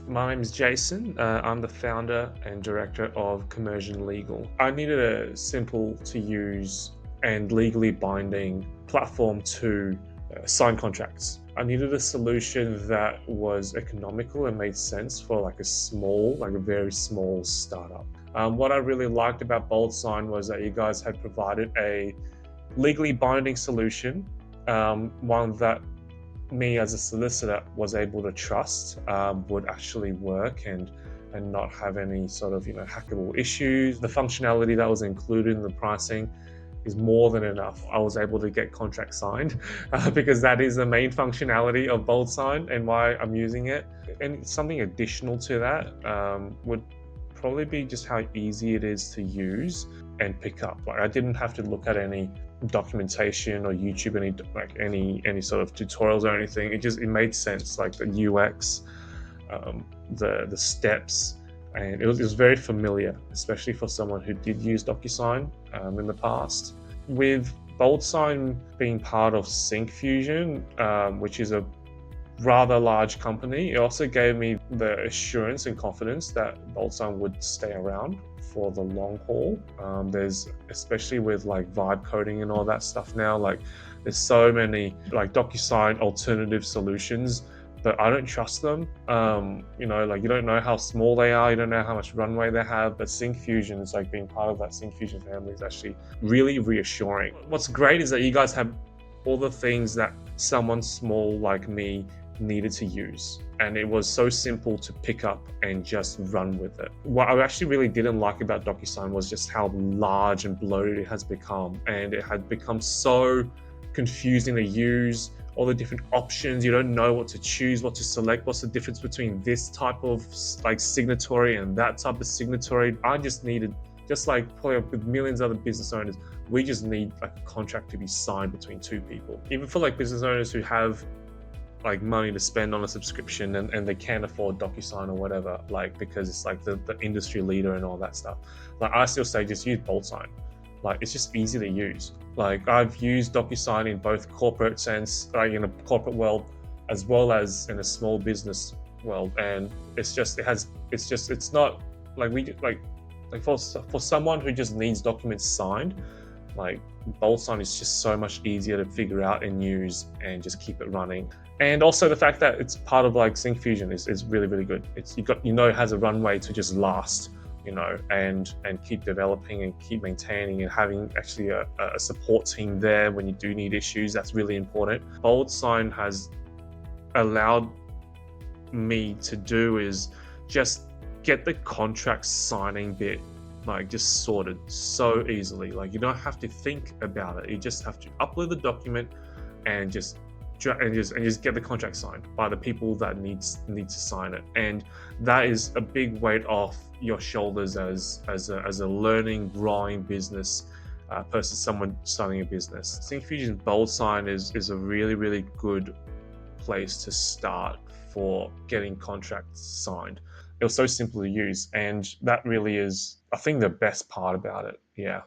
My name is Jason. I'm the founder and director of Commersion Legal. I needed a simple to use and legally binding platform to sign contracts. I needed a solution that was economical and made sense for like a very small startup. What I really liked about BoldSign was that you guys had provided a legally binding solution, one that me as a solicitor was able to trust would actually work and not have any sort of hackable issues. The functionality that was included in the pricing is more than enough. I was able to get contracts signed because that is the main functionality of BoldSign and why I'm using it. And something additional to that would probably be just how easy it is to use and pick up. Like I didn't have to look at any documentation or YouTube, any sort of tutorials or anything. It made sense, like the UX, the steps, and it was very familiar, especially for someone who did use DocuSign in the past. With BoldSign being part of Syncfusion, which is a rather large company, it also gave me the assurance and confidence that BoldSign would stay around for the long haul. There's, especially with like vibe coding and all that stuff now, like there's so many like DocuSign alternative solutions, but I don't trust them. Like you don't know how small they are, you don't know how much runway they have, but Syncfusion is like being part of that Syncfusion family is actually really reassuring. What's great is that you guys have all the things that someone small like me needed to use, and it was so simple to pick up and just run with it. What I actually really didn't like about DocuSign was just how large and bloated it has become, and it had become so confusing to use. All the different options, you don't know what to choose, what to select, what's the difference between this type of like signatory and that type of signatory. I just needed, just like probably with millions of other business owners, we just need like a contract to be signed between two people. Even for like business owners who have like money to spend on a subscription and they can't afford DocuSign or whatever, like because it's like the industry leader and all that stuff. Like I still say just use BoldSign. Like it's just easy to use. Like I've used DocuSign in both corporate sense, like in a corporate world, as well as in a small business world, and it's not like for someone who just needs documents signed, like BoldSign is just so much easier to figure out and use and just keep it running. And also the fact that it's part of like Syncfusion is really, really good. It has a runway to just last, and keep developing and keep maintaining and having actually a support team there when you do need issues. That's really important. BoldSign has allowed me to do is just get the contract signing bit like just sorted so easily. Like you don't have to think about it. You just have to upload the document and just get the contract signed by the people that need to sign it. And that is a big weight off your shoulders as a learning, growing business versus someone starting a business. Syncfusion BoldSign is a really, really good place to start for getting contracts signed. It was so simple to use, and that really is, I think, the best part about it. Yeah.